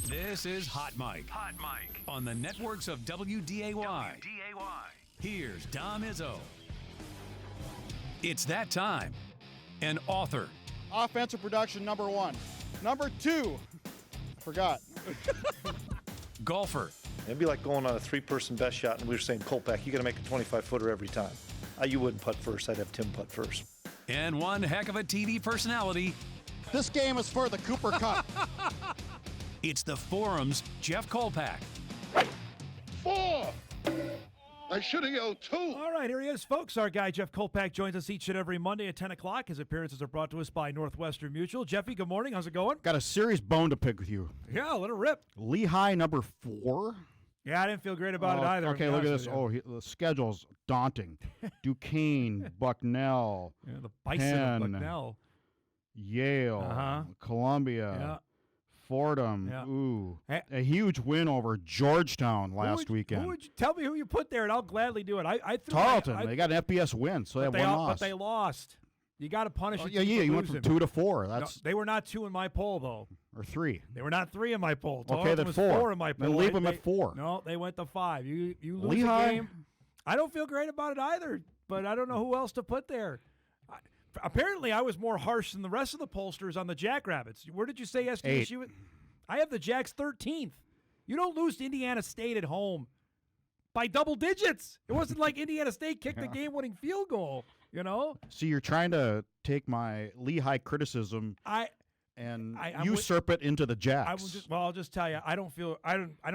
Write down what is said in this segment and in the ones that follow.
This is Hot Mike. Hot Mike. On the networks of WDAY. Here's Dom Izzo. It's that time. An author. Offensive production, number 1. Number 2. I forgot. Golfer. It'd be like going on a 3-person best shot, and we were saying, Kolpack, you got to make a 25-footer every time. You wouldn't putt first. I'd have Tim putt first. And one heck of a TV personality. This game is for the Cooper Cup. It's the Forum's Jeff Kolpack. 4! I should have yelled 2. All right, here he is, folks. Our guy, Jeff Kolpack, joins us each and every Monday at 10 o'clock. His appearances are brought to us by Northwestern Mutual. Jeffy, good morning. How's it going? Got a serious bone to pick with you. Yeah, let it rip. Lehigh, number 4. Yeah, I didn't feel great about it either. Okay, look at this. The schedule's daunting. Duquesne, Bucknell, Yeah, the Bison Penn, of Bucknell. Yale, Columbia, Yeah. Fordham. Yeah. Ooh, Hey. a huge win over Georgetown last weekend. Who would you, tell me who you put there, and I'll gladly do it. I threw Tarleton, they got an FBS win, so they have one loss. But they lost. You got to punish it. Yeah, you went from 2 to 4. No, That's they were not 2 in my poll, though. or 3. They were not 3 in my poll. Okay, Tarleton then was 4. 4 in my poll. Then leave them at 4. No, they went to 5. You lose Lehigh? a game. I don't feel great about it either, but I don't know who else to put there. Apparently, I was more harsh than the rest of the pollsters on the Jackrabbits. Where did you say SDSU? I have the Jacks 13th. You don't lose to Indiana State at home by double digits. It wasn't like Indiana State kicked the game-winning field goal, you know? So you're trying to take my Lehigh criticism and usurp it into the Jacks. I'll just tell you, I don't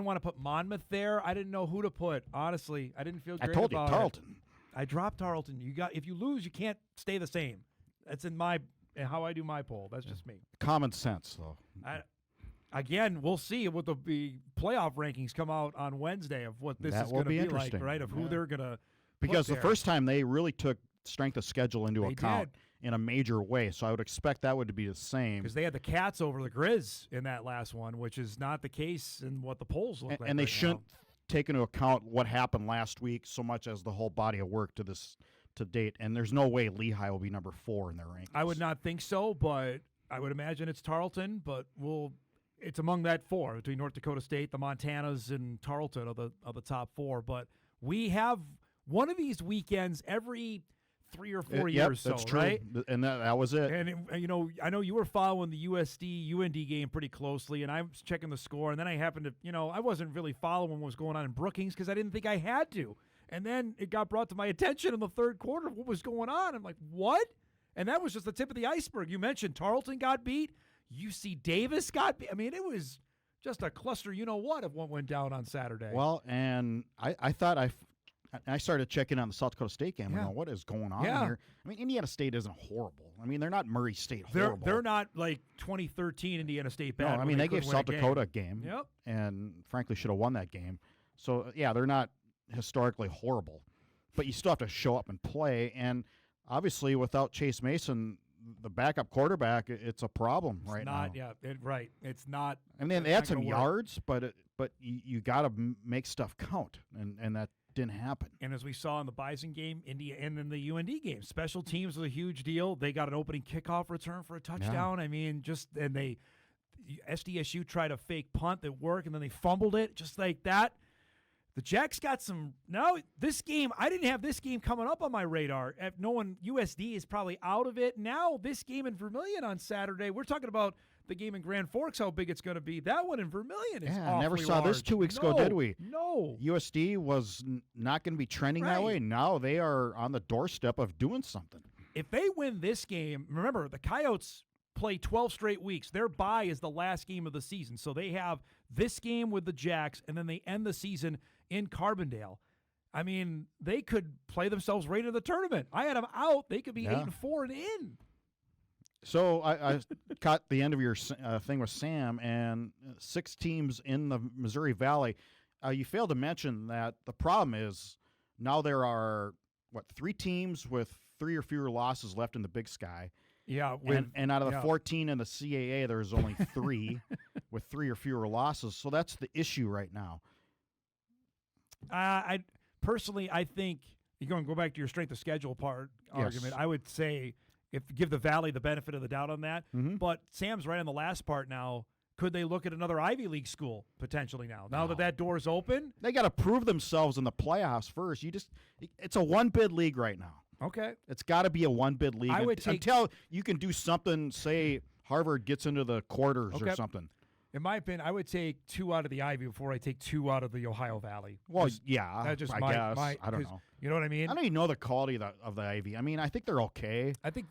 want to put Monmouth there. I didn't know who to put. Honestly, I didn't feel great about it. I told you, Tarleton. I dropped Tarleton. If you lose, you can't stay the same. That's in how I do my poll. That's just me. Common sense, though. Again, we'll see what the playoff rankings come out on Wednesday of what this That is will going to be be like, interesting. right? Of who they're going to Because the first time they really took strength of schedule into account in a major way, so I would expect that would be the same. Because they had the Cats over the Grizz in that last one, which is not the case in what the polls look like. And they right shouldn't now. take into account what happened last week so much as the whole body of work to date. And there's no way Lehigh will be number 4 in their rankings. I would not think so, but I would imagine it's Tarleton. But it's among that 4 between North Dakota State, the Montanas, and Tarleton are the top 4. But we have one of these weekends every 3 or 4 years, that's true. Right? And that was it. And I know you were following the USD UND game pretty closely, and I was checking the score, and then I happened to, I wasn't really following what was going on in Brookings because I didn't think I had to. And then it got brought to my attention in the third quarter of what was going on. I'm like, what? And that was just the tip of the iceberg. You mentioned Tarleton got beat. UC Davis got beat. I mean, it was just a cluster, of what went down on Saturday. Well, and I thought I started checking on the South Dakota State game. Yeah. What is going on here? I mean, Indiana State isn't horrible. I mean, they're not Murray State horrible. They're not like 2013 Indiana State bad. No, I mean, they gave South Dakota a game. Yep. And frankly should have won that game. So, yeah, they're not historically horrible. But you still have to show up and play. And obviously, without Chase Mason, the backup quarterback, it's a problem now. Yeah, right. It's not. I mean, they had some yards, but you got to make stuff count, and that didn't happen. And as we saw in the Bison game, and in the UND game, special teams was a huge deal. They got an opening kickoff return for a touchdown. Yeah. I mean, SDSU tried a fake punt that worked, and then they fumbled it just like that. The Jacks got some. Now, this game, I didn't have this game coming up on my radar. Knowing USD is probably out of it. Now, this game in Vermilion on Saturday, we're talking about the game in Grand Forks, how big it's going to be. That one in Vermilion is I never saw large. this 2 weeks ago, did we? No. USD was not going to be trending that way. Now they are on the doorstep of doing something. If they win this game, remember, the Coyotes play 12 straight weeks. Their bye is the last game of the season. So they have this game with the Jacks, and then they end the season in Carbondale. I mean, they could play themselves right into the tournament. I had them out. They could be 8-4 and in. So I caught the end of your thing with Sam, and 6 teams in the Missouri Valley. You failed to mention that the problem is now there are, 3 teams with 3 or fewer losses left in the Big Sky. Yeah. And out of the 14 in the CAA, there's only 3 with 3 or fewer losses. So that's the issue right now. I think you're going to go back to your strength of schedule argument. I would say give the Valley the benefit of the doubt on that. Mm-hmm. But Sam's right on the last part now. Could they look at another Ivy League school potentially now? Now that door's open? They got to prove themselves in the playoffs first. It's a one-bid league right now. Okay. It's got to be a one-bid league until you can do something, say Harvard gets into the quarters or something. In my opinion, I would take 2 out of the Ivy before I take 2 out of the Ohio Valley. Well, That's just I guess. I don't know. You know what I mean? I don't even know the quality of the Ivy. I mean, I think they're okay. I think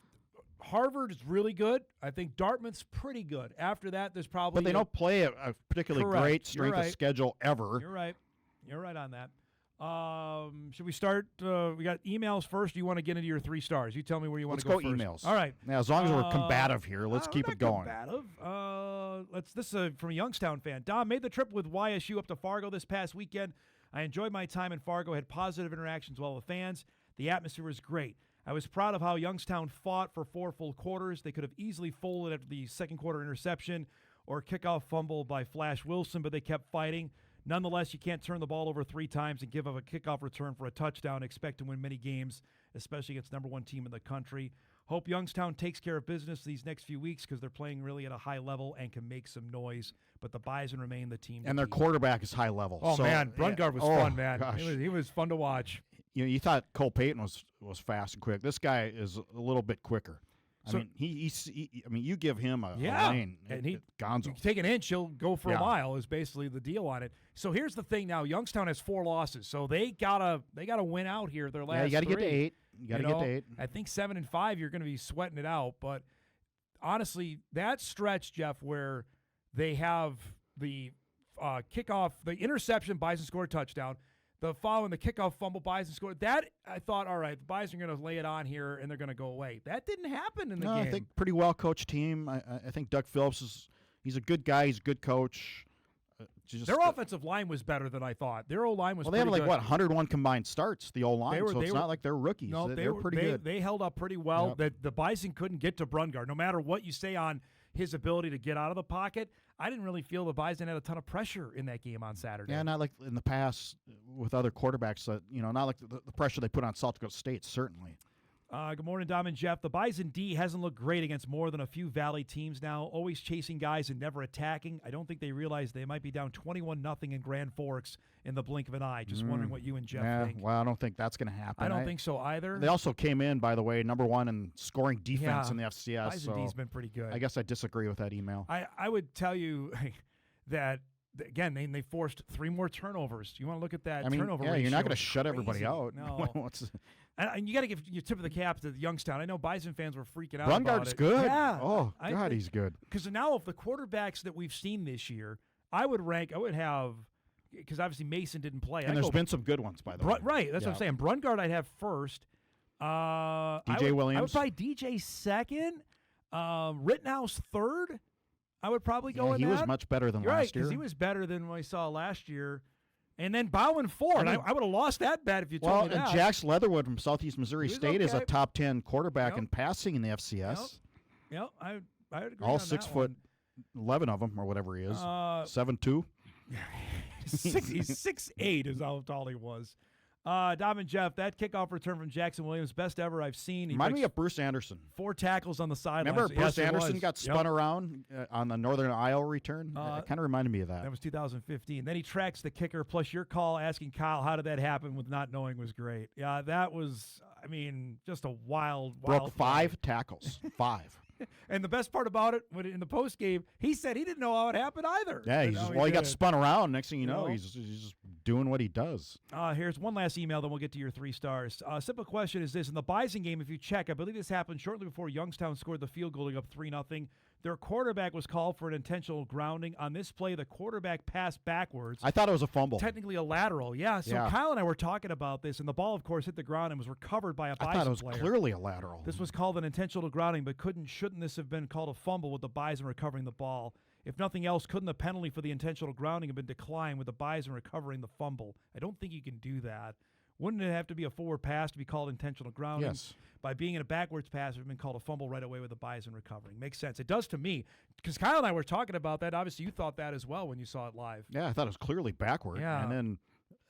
Harvard is really good. I think Dartmouth's pretty good. After that, there's probably But they don't play a particularly great strength of schedule ever. You're right. You're right on that. Should we start? We got emails first. Do you want to get into your 3 stars? You tell me where you want to go first. Let's go emails. All right. Now, as long as we're combative here, let's keep it going. Combative. This is from a Youngstown fan. Dom, made the trip with YSU up to Fargo this past weekend. I enjoyed my time in Fargo, had positive interactions with all the fans. The atmosphere was great. I was proud of how Youngstown fought for 4 full quarters. They could have easily folded after the second quarter interception or kickoff fumble by Flash Wilson, but they kept fighting. Nonetheless, you can't turn the ball over 3 times and give up a kickoff return for a touchdown and expect to win many games, especially against number 1 team in the country. Hope Youngstown takes care of business these next few weeks because they're playing really at a high level and can make some noise. But the Bison remain the team. And their quarterback is high level. Oh, man. Brungard was fun, man. Gosh. He was fun to watch. You thought Cole Payton was fast and quick. This guy is a little bit quicker. I mean, you give him a lane, and Gonzo. You take an inch, he'll go for a mile. Is basically the deal on it. So here's the thing. Now Youngstown has 4 losses, so they gotta win out here. Their last, you got to 3. get to 8. You got to get to 8. I think 7 and 5, you're going to be sweating it out. But honestly, that stretch, Jeff, where they have the kickoff, the interception, Bison scored a touchdown. The following the kickoff fumble, Bison scored. That, I thought, all right, the Bison are going to lay it on here, and they're going to go away. That didn't happen in the game. I think pretty well-coached team. I think Doug Phillips he's a good guy. He's a good coach. Their offensive line was better than I thought. Their O-line was they have pretty good. 101 combined starts, the O-line, it's not like they're rookies. No, they were pretty good. They held up pretty well. The Bison couldn't get to Brungard. No matter what you say on his ability to get out of the pocket, I didn't really feel the Bison had a ton of pressure in that game on Saturday. Yeah, not like in the past with other quarterbacks. Not like the pressure they put on South Dakota State, certainly. Good morning, Dom and Jeff. The Bison D hasn't looked great against more than a few Valley teams now, always chasing guys and never attacking. I don't think they realize they might be down 21-0 in Grand Forks in the blink of an eye. Just wondering what you and Jeff think. Well, I don't think that's going to happen. I don't think so either. They also came in, by the way, number 1 in scoring defense in the FCS. Bison D's been pretty good. I guess I disagree with that email. I would tell you that, again, they forced 3 more turnovers. You want to look at that turnover ratio. You're not going to shut everybody out. No. And you got to give your tip of the cap to Youngstown. I know Bison fans were freaking out Brungard's about it. good. Yeah. Oh, God, he's good. Because now of the quarterbacks that we've seen this year, I would have, because obviously Mason didn't play. And there's been some good ones, by the way. Right, that's what I'm saying. Brungard I'd have first. DJ Williams. I would probably DJ second. Rittenhouse third. I would probably go in he was much better than last year. Because he was better than what I saw last year. And then Bowen fourth. I would have lost that bet if you told me that. Well, and Jax Leatherwood from Southeast Missouri State is a top 10 quarterback in passing in the FCS. Yep, I would agree all on 6 that foot, one. 11 of them or whatever he is. 7'2". He's 6'8" is how tall he was. Dom and Jeff, that kickoff return from Jackson Williams, best ever I've seen. Remind me of Bruce Anderson. 4 tackles on the sideline. Remember Bruce Anderson got spun around on the Northern Iowa return? It kind of reminded me of that. That was 2015. Then he tracks the kicker, plus your call asking Kyle how did that happen with not knowing was great. Yeah, that was, just a wild Broke 5 tackles. 5. And the best part about it, in the post game, he said he didn't know how it happened either. Yeah, he got spun around. Next thing you know, he's just doing what he does. Here's one last email, then we'll get to your 3 stars. Simple question is this. In the Bison game, if you check, I believe this happened shortly before Youngstown scored the field goal, up 3-0. Their quarterback was called for an intentional grounding. On this play, the quarterback passed backwards. I thought it was a fumble. Technically a lateral, yeah. So Kyle and I were talking about this, and the ball, of course, hit the ground and was recovered by a Bison player. I thought it was clearly a lateral. This was called an intentional grounding, but shouldn't this have been called a fumble with the Bison recovering the ball? If nothing else, couldn't the penalty for the intentional grounding have been declined with the Bison recovering the fumble? I don't think you can do that. Wouldn't it have to be a forward pass to be called intentional grounding? Yes. By being in a backwards pass, it would have been called a fumble right away with the Bison recovering. Makes sense. It does to me. Because Kyle and I were talking about that. Obviously, you thought that as well when you saw it live. Yeah, I thought it was clearly backward. Yeah. And then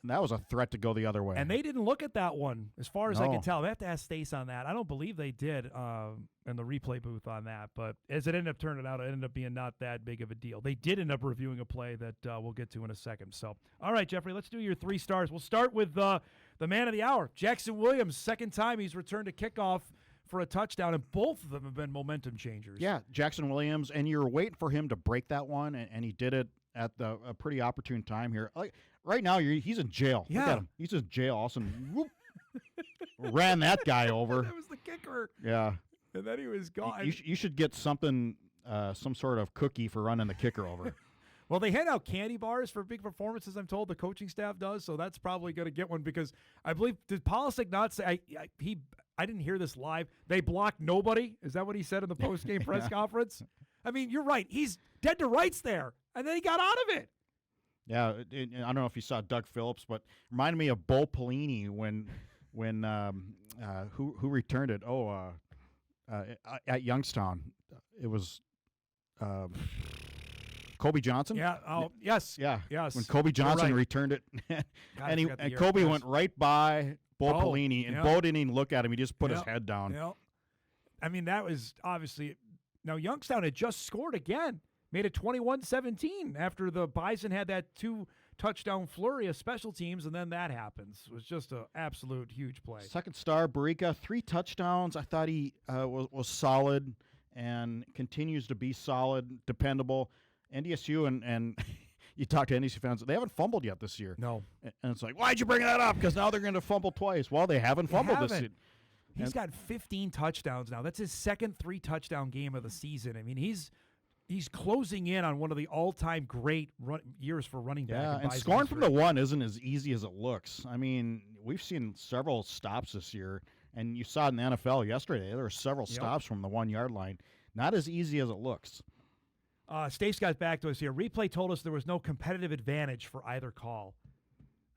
that was a threat to go the other way. And they didn't look at that one, as far as I No. can tell. I have to ask Stace on that. I don't believe they did in the replay booth on that. But as it ended up turning out, it ended up being not that big of a deal. They did end up reviewing a play that we'll get to in a second. So, all right, Jeffrey, let's do your 3 stars. We'll start with the man of the hour, Jackson Williams. Second time he's returned a kickoff for a touchdown, and both of them have been momentum changers. Yeah, Jackson Williams, and you're waiting for him to break that one, and he did it at a pretty opportune time here. Like right now, he's in jail. Look Yeah. at him. He's in jail. All of a sudden, whoop, ran that guy over. That was the kicker. Yeah, And then he was gone. you should get something, some sort of cookie for running the kicker over. Well, they hand out candy bars for big performances, I'm told the coaching staff does, so that's probably going to get one because I believe, did Polisic not say, I didn't hear this live, they blocked nobody? Is that what he said in the post-game press conference? I mean, you're right. He's dead to rights there, and then he got out of it. Yeah, I don't know if you saw Doug Phillips, but reminded me of Bo Pelini when who returned it? At Youngstown, it was Kobe Johnson. Yeah. Oh, yes. Yeah. Yes. When Kobe Johnson right. returned it, God, I and forgot the year. Kobe Yes. went right by Bo Bo, Pelini, and yeah. Bo didn't even look at him. He just put his Yeah. head down. Yeah. I mean, that was obviously – now Youngstown had just scored again, made it 21-17 after the Bison had that 2-touchdown flurry of special teams, and then that happens. It was just an absolute huge play. Second star, Barica, 3 touchdowns. I thought he was solid and continues to be solid, dependable. NDSU and you talk to NDSU fans, they haven't fumbled yet this year. No. And it's like, why'd you bring that up? Because now they're going to fumble twice. Well, they haven't fumbled this haven't. season. He's got 15 touchdowns now. That's his second 3-touchdown game of the season. I mean, he's closing in on one of the all-time great years for running back. Yeah, in and Bison scoring from history. the 1 isn't as easy as it looks. I mean, we've seen several stops this year, and you saw it in the NFL yesterday. There were several stops from the 1-yard line. Not as easy as it looks. Stace got back to us here. Replay told us there was no competitive advantage for either call.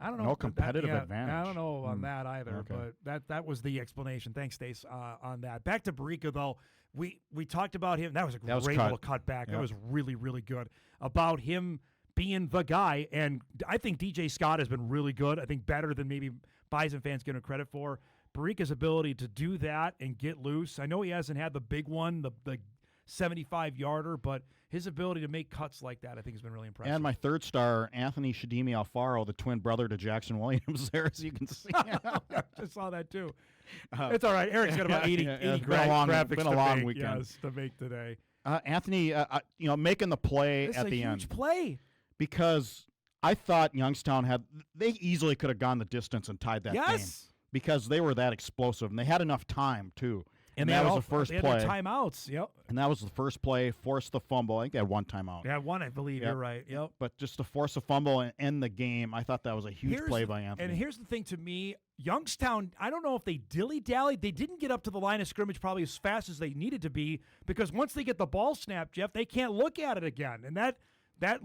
I don't know. No if competitive I advantage. don't know on that either, Okay. but that was the explanation. Thanks, Stace, on that. Back to Barica, though. We talked about him. That was a great little cutback. That Yep. was really, really good. About him being the guy, and I think DJ Scott has been really good. I think better than maybe Bison fans give him credit for. Barica's ability to do that and get loose. I know he hasn't had the big one, the 75-yarder, but his ability to make cuts like that, I think, has been really impressive. And my third star, Anthony Shadimi Alfaro, the twin brother to Jackson Williams there, as you can see. I just saw that, too. It's all right. Eric's got about 80 it's been graphics been a to long make, weekend. yes, to make today. Anthony, making the play This at is the a end. huge play. Because I thought Youngstown they easily could have gone the distance and tied that game. Yes. Because they were that explosive, and they had enough time, too. And they that had was the first they had play. their timeouts. Yep. And that was the first play, forced the fumble. I think they had 1 timeout. They had one, I believe. Yep. You're right. Yep. But just to force a fumble and end the game, I thought that was a huge play by Anthony. And here's the thing to me, Youngstown, I don't know if they dilly-dallied. They didn't get up to the line of scrimmage probably as fast as they needed to be because once they get the ball snapped, Jeff, they can't look at it again. And that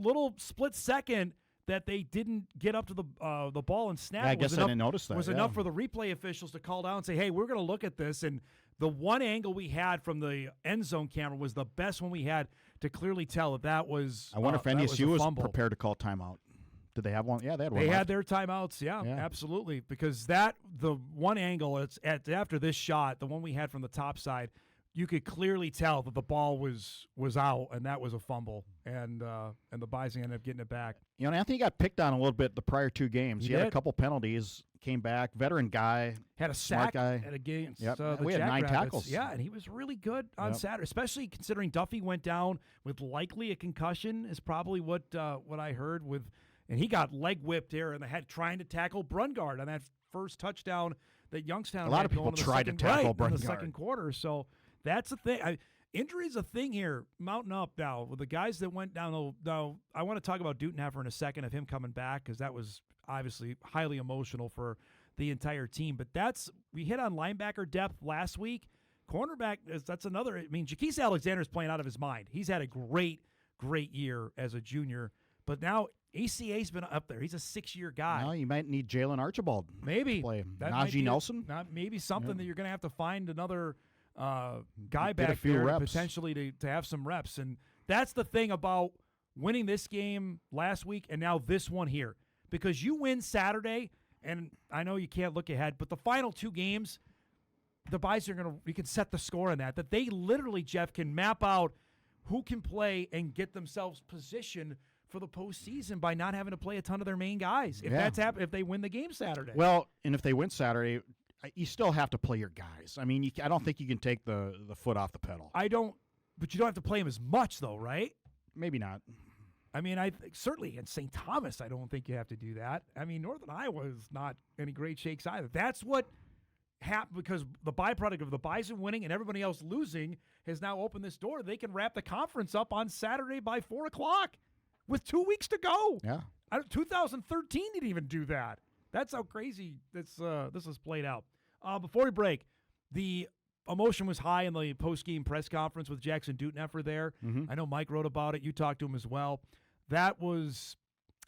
little split second that they didn't get up to the ball and snap I guess I didn't notice that. was enough for the replay officials to call down and say, hey, we're going to look at this. And the one angle we had from the end zone camera was the best one we had to clearly tell that was I wonder if that NDSU a was fumble. prepared to call timeout. Did they have one? Yeah, they had one. They left. had their timeouts, yeah, Yeah. absolutely. Because the one angle, it's after this shot, the one we had from the top side, you could clearly tell that the ball was out, and that was a fumble, and the Bison ended up getting it back. You know, Anthony got picked on a little bit the prior 2 games. He He had a did. couple penalties, came back, veteran guy. Had a Smart sack guy. against Yep. the We had 9 Jackrabbits. tackles. Yeah, and he was really good on Yep. Saturday, especially considering Duffy went down with likely a concussion is probably what I heard with, and he got leg whipped here in the head trying to tackle Brungard on that first touchdown that Youngstown. A lot had of people going in the tried to second- tackle right, in the Brungard. second quarter. So that's the thing. Injury is a thing here, mounting up now with the guys that went down. Now I want to talk about Dutenheffer in a second of him coming back because that was obviously highly emotional for the entire team. But we hit on linebacker depth last week. Cornerback, that's another. I mean, Jaquise Alexander's playing out of his mind. He's had a great year as a junior. But now ACA's been up there. He's a 6-year guy. Now you might need Jalen Archibald. Maybe. To play. That might Najee be Nelson. maybe something that you're going to have to find another guy Get a back few there reps. potentially to have some reps. And that's the thing about winning this game last week and now this one here. because you win Saturday, and I know you can't look ahead, but the final 2 games, the Bison are you can set the score on that they literally, Jeff, can map out who can play and get themselves positioned for the postseason by not having to play a ton of their main guys. If that's if they win the game Saturday. Well, and if they win Saturday, you still have to play your guys. I mean, I don't think you can take the foot off the pedal. But you don't have to play them as much, though, right? Maybe not. I mean, certainly in St. Thomas, I don't think you have to do that. I mean, Northern Iowa is not any great shakes either. That's what happened because the byproduct of the Bison winning and everybody else losing has now opened this door. They can wrap the conference up on Saturday by 4 o'clock with 2 weeks to go. Yeah. 2013 didn't even do that. That's how crazy this has played out. Before we break, the emotion was high in the post-game press conference with Jackson Duteneffer there. Mm-hmm. I know Mike wrote about it. You talked to him as well. That was,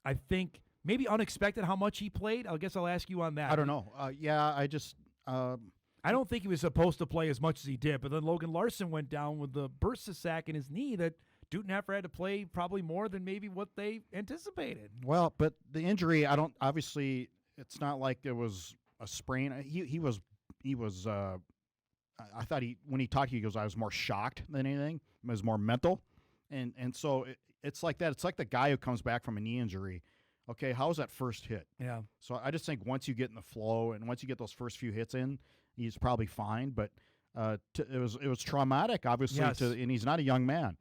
I think, maybe unexpected how much he played. I guess I'll ask you on that. I don't know. I don't think he was supposed to play as much as he did, but then Logan Larson went down with the bursa sac in his knee that Duteneffer had to play probably more than maybe what they anticipated. Well, but the injury, obviously, it's not like it was a sprain. He was I thought when he talked, he goes, I was more shocked than anything. It was more mental. And so it's like that. It's like the guy who comes back from a knee injury. Okay, how was that first hit? Yeah. So I just think once you get in the flow and once you get those first few hits in, he's probably fine. But it was traumatic, obviously, yes. And he's not a young man.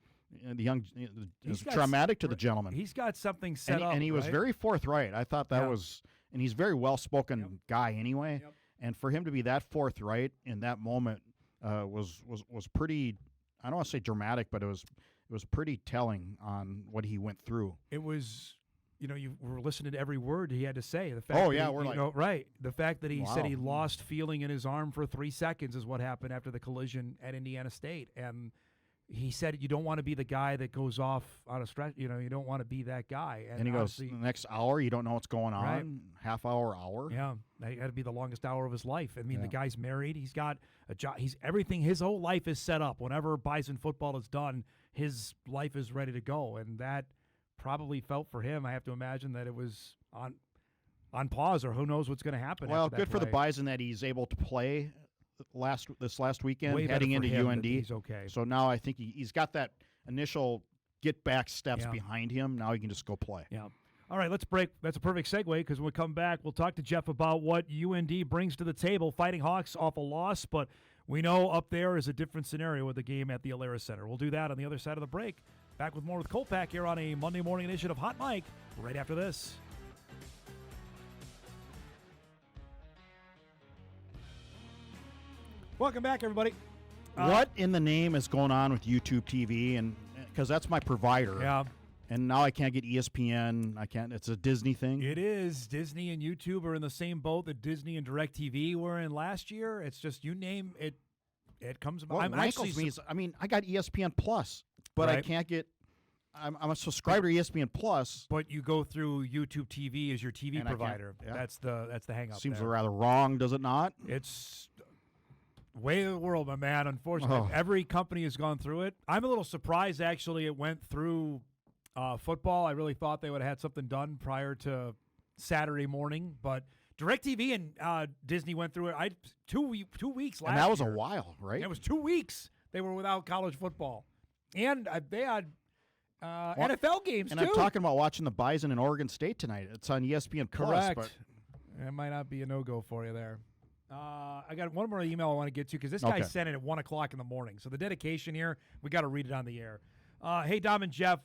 It's traumatic to the gentleman. He's got something set up, and he was right? very forthright. I thought that was, and he's a very well-spoken guy anyway. Yep. And for him to be that forthright in that moment was pretty. I don't want to say dramatic, but it was pretty telling on what he went through. It was. You were listening to every word he had to say. The fact right. The fact that he said he lost feeling in his arm for 3 seconds is what happened after the collision at Indiana State. And he said you don't want to be the guy that goes off on a stretch. You don't want to be that guy. And he goes, the next hour, you don't know what's going on. Right. Half hour. Yeah, that had to be the longest hour of his life. I mean, the guy's married. He's got a job. He's everything. His whole life is set up. Whenever Bison football is done, his life is ready to go. And that probably felt for him. I have to imagine that it was on pause, or who knows what's going to happen. Well, after good that for the play. Bison that he's able to play this last weekend, Way heading better into for him UND. that he's okay. So now I think he's got that initial get back steps behind him. Now he can just go play. Yeah. All right, let's break. That's a perfect segue because when we come back, we'll talk to Jeff about what UND brings to the table. Fighting Hawks off a loss, but we know up there is a different scenario with the game at the Alara Center. We'll do that on the other side of the break. Back with more with Kolpack here on a Monday morning edition of Hot Mike right after this. Welcome back, everybody. What in the name is going on with YouTube TV? And because that's my provider. Yeah. And now I can't get ESPN. I can't. It's a Disney thing. It is. Disney and YouTube are in the same boat that Disney and DirecTV were in last year. It's just you name it. It comes about. What rankles me is, I got ESPN Plus, but Right. I can't get. I'm a subscriber to ESPN Plus. But you go through YouTube TV as your TV And I can't- provider. yeah. That's the hang up. Seems there. rather wrong, does it not? It's way of the world, my man. Unfortunately, Oh. every company has gone through it. I'm a little surprised, actually, it went through football. I really thought they would have had something done prior to Saturday morning, but DirecTV and Disney went through it. 2 weeks last And that was year. a while, right? It was 2 weeks they were without college football, and they had NFL games And too. I'm talking about watching the Bison in Oregon State tonight. It's on ESPN Plus. Correct. It might not be a no-go for you there. I got one more email I want to get to because this guy Okay. sent it at 1 o'clock in the morning. So the dedication here, we got to read it on the air. Hey, Dom and Jeff,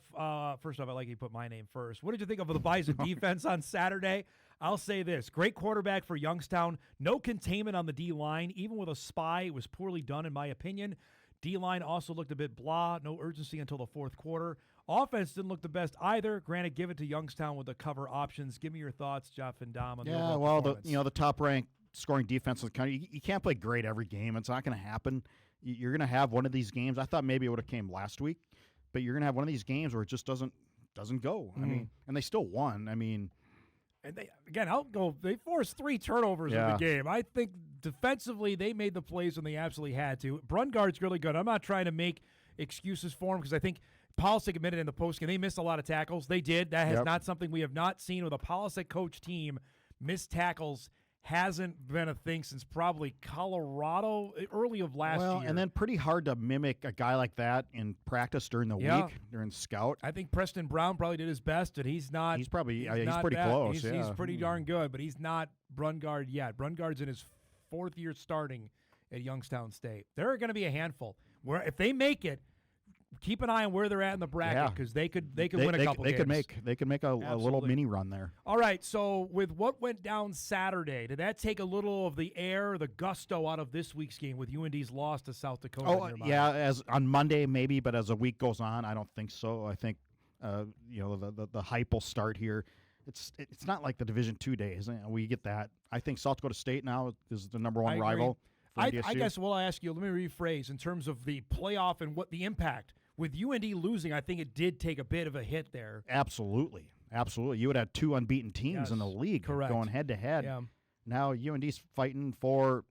first off, I like you put my name first. What did you think of the Bison defense on Saturday? I'll say this. Great quarterback for Youngstown. No containment on the D-line. Even with a spy, it was poorly done in my opinion. D-line also looked a bit blah. No urgency until the fourth quarter. Offense didn't look the best either. Granted, give it to Youngstown with the cover options. Give me your thoughts, Jeff and Dom, on the Yeah, overall well, performance. the top-ranked scoring defense is kind of you can't play great every game. It's not going to happen. You're going to have one of these games. I thought maybe it would have came last week, but you're going to have one of these games where it just doesn't go. I mean, and they still won. I mean, and they forced 3 turnovers in the game. I think defensively they made the plays when they absolutely had to. Brungard's really good. I'm not trying to make excuses for him because I think Polisic admitted in the postgame they missed a lot of tackles. They did. That has Yep. not something we have not seen with a Polisic coach team. Missed tackles hasn't been a thing since probably Colorado early of last year. And then pretty hard to mimic a guy like that in practice during the week, during scout. I think Preston Brown probably did his best, but he's not. He's probably he's not pretty bad. close. He's pretty darn good, but he's not Brungard yet. Brungard's in his 4th year starting at Youngstown State. They're going to be a handful. Where if they make it, keep an eye on where they're at in the bracket because they could win a couple games. They could make a little mini run there. All right, so with what went down Saturday, did that take a little of the air, the gusto out of this week's game with UND's loss to South Dakota? Oh, yeah, as on Monday maybe, but as the week goes on, I don't think so. I think the hype will start here. It's not like the Division II days. We get that. I think South Dakota State now is the number one rival. I guess we'll ask you, let me rephrase in terms of the playoff and what the impact. With UND losing, I think it did take a bit of a hit there. Absolutely. You would have 2 unbeaten teams in the league going head-to-head. Yeah. Now UND's fighting for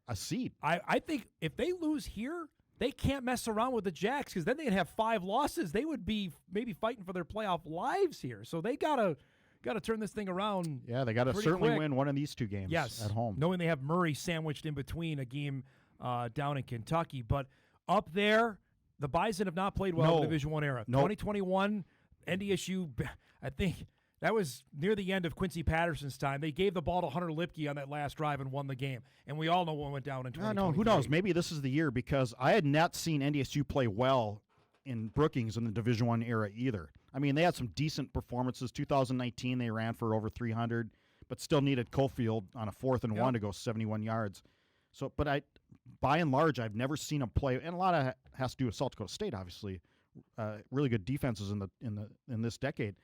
a seed. I think if they lose here, they can't mess around with the Jacks because then they'd have 5 losses. They would be maybe fighting for their playoff lives here. So they got to turn this thing around. Yeah, they got to certainly win one of these 2 games at home. Knowing they have Murray sandwiched in between a game down in Kentucky. But up there, the Bison have not played well in the Division I era. 2021, NDSU, I think that was near the end of Quincy Patterson's time. They gave the ball to Hunter Lipke on that last drive and won the game. And we all know what went down in 2023. Who knows? Maybe this is the year because I had not seen NDSU play well in Brookings in the Division I era either. I mean, they had some decent performances. 2019, they ran for over 300, but still needed Cofield on a 4th and 1 to go 71 yards. So, but by and large, I've never seen them play, and a lot of it has to do with South Dakota State, obviously. Really good defenses in this decade,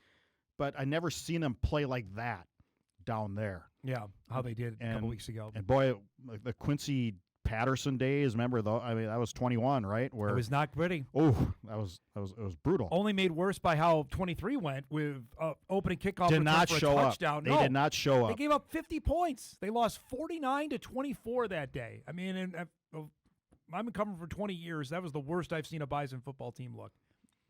but I never seen them play like that down there. Yeah, how they did a couple weeks ago. And boy, the Quincy Patterson days, remember though? I mean, that was 21, right? Where it was not pretty. Oh, it was brutal. Only made worse by how 23 went with opening kickoff. Did not show up. They did not show up. They gave up 50 points. They lost 49-24 that day. I mean, and I've been covering for 20 years. That was the worst I've seen a Bison football team look.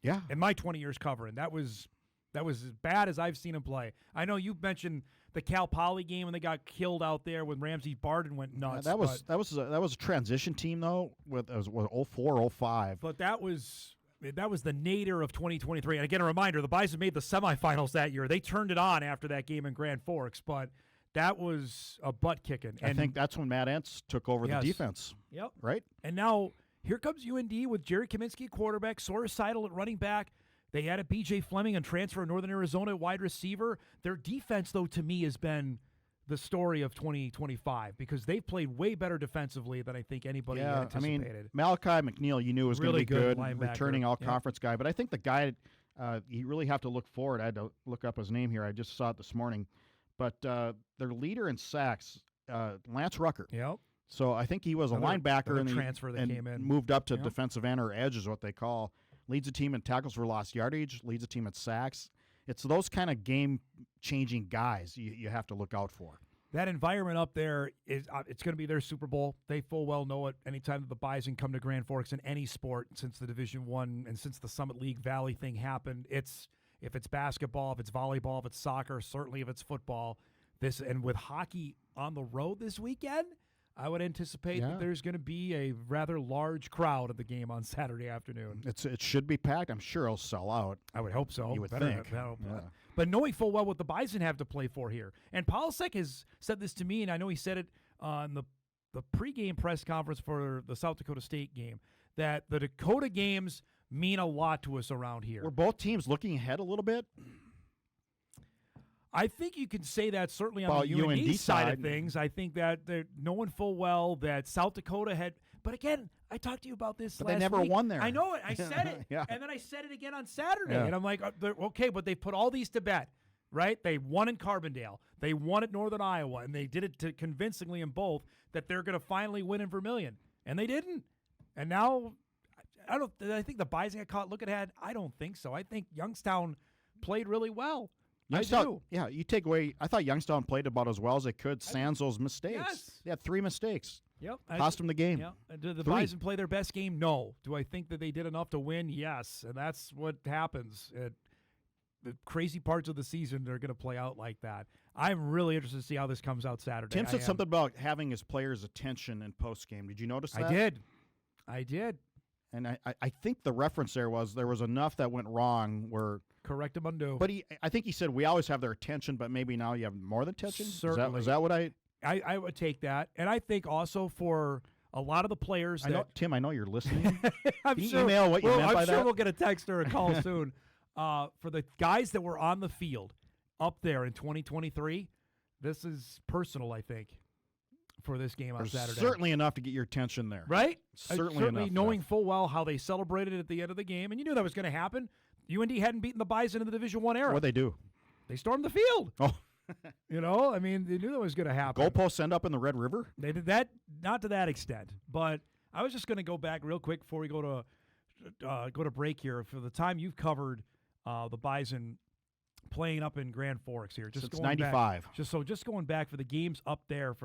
Yeah. In my 20 years covering, that was as bad as I've seen them play. I know you mentioned the Cal Poly game when they got killed out there when Ramsey Barden went nuts. That was a transition team though. It was 04, 05. But that was the nadir of 2023. And again, a reminder: the Bison made the semifinals that year. They turned it on after that game in Grand Forks, but that was a butt kicking. I think that's when Matt Entz took over the defense. Yep. Right. And now here comes UND with Jerry Kaminsky at quarterback, Sora Seidel at running back. They added B.J. Fleming on transfer in Northern Arizona at wide receiver. Their defense, though, to me has been the story of 2025 because they've played way better defensively than I think anybody had anticipated. I mean, Malachi McNeil, you knew was really going to be good, linebacker. returning all-conference guy. But I think the guy, you really have to look forward. I had to look up his name here. I just saw it this morning. But their leader in sacks, Lance Rucker. Yep. So I think he was a linebacker and came in, moved up to defensive end or edge is what they call. Leads a team in tackles for lost yardage, leads a team in sacks. It's those kind of game-changing guys you have to look out for. That environment up there is it's going to be their Super Bowl. They full well know it. Anytime that the Bison come to Grand Forks in any sport since the Division I and since the Summit League Valley thing happened, if it's basketball, if it's volleyball, if it's soccer, certainly if it's football. And with hockey on the road this weekend, I would anticipate that there's going to be a rather large crowd at the game on Saturday afternoon. It should be packed. I'm sure it'll sell out. I would hope so. You would think. But knowing full well what the Bison have to play for here. And Polisic has said this to me, and I know he said it on the pregame press conference for the South Dakota State game, that the Dakota games mean a lot to us around here. Were both teams looking ahead a little bit? I think you can say that certainly on the UND side of things. I think that they're knowing full well that South Dakota had – but again, I talked to you about this last week. They never won there. I know it. I said it. And then I said it again on Saturday. And I'm like, okay, but they put all these to bed, right? They won in Carbondale. They won at Northern Iowa. And they did it convincingly in both that they're going to finally win in Vermilion. And they didn't. And now I think the Bison got caught looking ahead. I don't think so. I think Youngstown played really well. Youngstown, I do. Yeah, you take away. I thought Youngstown played about as well as they could. Sans those mistakes. Yes. They had 3 mistakes. Yep. Cost them the game. Yep. Did the 3. Bison play their best game? No. Do I think that they did enough to win? Yes. And that's what happens. The crazy parts of the season are going to play out like that. I'm really interested to see how this comes out Saturday. Tim said something about having his players' attention in postgame. Did you notice that? I did. And I think the reference there was enough that went wrong where Correctamundo. But I think he said we always have their attention, but maybe now you have more than attention. Certainly. Is that what I would take that, and I think also for a lot of the players. Tim, I know you're listening. I'm Can you sure, email what you meant by I'm sure that? we'll get a text or a call soon. For the guys that were on the field up there in 2023, this is personal, I think, for this game on There's Saturday. certainly enough to get your attention there. Right? Certainly enough. Knowing full well how they celebrated at the end of the game, and you knew that was going to happen. UND hadn't beaten the Bison in the Division I era. What'd they do? They stormed the field. Oh. You know, I mean, they knew that was going to happen. Goalposts end up in the Red River? They did that, not to that extent. But I was just going to go back real quick before we go to break here. For the time you've covered the Bison playing up in Grand Forks here, just Since going 95. Back, just going back for the games up there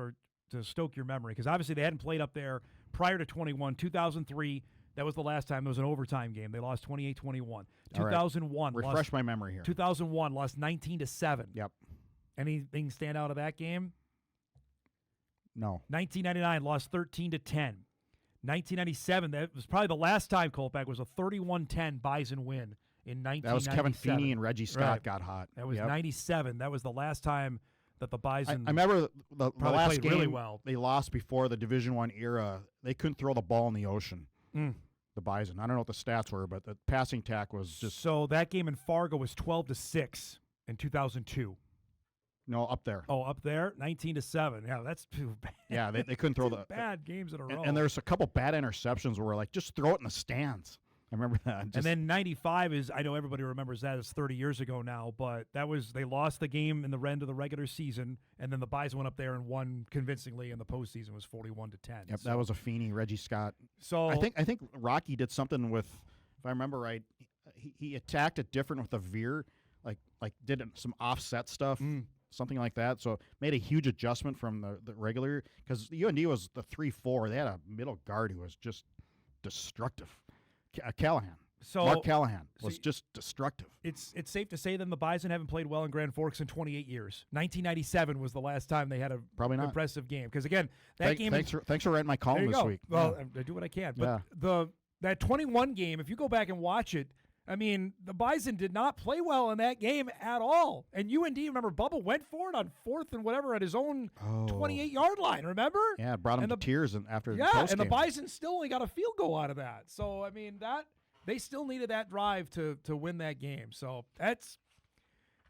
to stoke your memory, because obviously they hadn't played up there prior to 2003. That was the last time. It was an overtime game. They lost 28-21. 2001. Refresh my memory here. 2001 lost 19-7. Yep. Anything stand out of that game? No. 1999 lost 13-10. 1997, that was probably the last time Kolpack was a 31-10 Bison win in 1997. That was Kevin Feeney and Reggie Scott got hot. That was 97. That was the last time that the Bison I remember the last played game really well. They lost before the Division I era. They couldn't throw the ball in the ocean. The Bison. I don't know what the stats were, but the passing tack was just So that game in Fargo was 12-6 in 2002. no up there. Oh, up there, 19-7. Yeah, that's too bad. Yeah, they couldn't throw Two the bad games in a row. and there's a couple bad interceptions where we're like, just throw it in the stands. I remember that. And then 95 is, I know everybody remembers that, it's 30 years ago now, but that was, they lost the game in the end of the regular season, and then the Bison went up there and won convincingly in the postseason. Was 41-10. Yep, that was a Feeney, Reggie Scott. So I think Rocky did something with, if I remember right, he attacked it different with a veer, like did some offset stuff, something like that. So made a huge adjustment from the regular, because the UND was the 3-4. They had a middle guard who was just destructive. Callahan. Mark Callahan was just destructive. It's safe to say then the Bison haven't played well in Grand Forks in 28 years. 1997 was the last time they had a Probably not. impressive game. Because again, that game. Thanks for writing my column this week. Well, I do what I can. But that 21 game, if you go back and watch it, I mean, the Bison did not play well in that game at all. And UND, remember, Bubba went for it on 4th and whatever at his own 28-yard line, remember? Yeah, it brought him to tears after the postgame. postgame. And the Bison still only got a field goal out of that. So, I mean, they still needed that drive to win that game. So that's,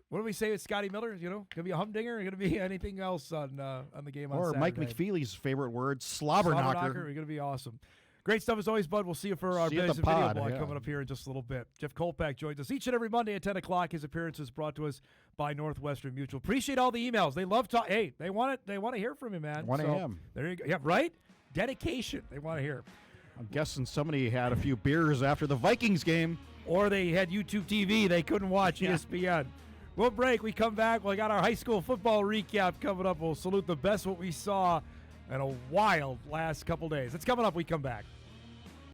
what do we say with Scotty Miller? You know, going to be a humdinger? Going to be anything else on the game on Saturday? Or Mike McFeely's favorite word, slobber knocker. You're going to be awesome. Great stuff as always, bud. We'll see you for our Biz and Video Blog coming up here in just a little bit. Jeff Kolpack joins us each and every Monday at 10 o'clock. His appearance is brought to us by Northwestern Mutual. Appreciate all the emails. They love talk. Hey, they want it. They want to hear from you, man. 1 a.m. There you go. Yeah, right? Dedication. They want to hear. I'm guessing somebody had a few beers after the Vikings game. Or they had YouTube TV. They couldn't watch ESPN. We'll break. We come back. We got our high school football recap coming up. We'll salute the best what we saw in a wild last couple days. It's coming up. We come back.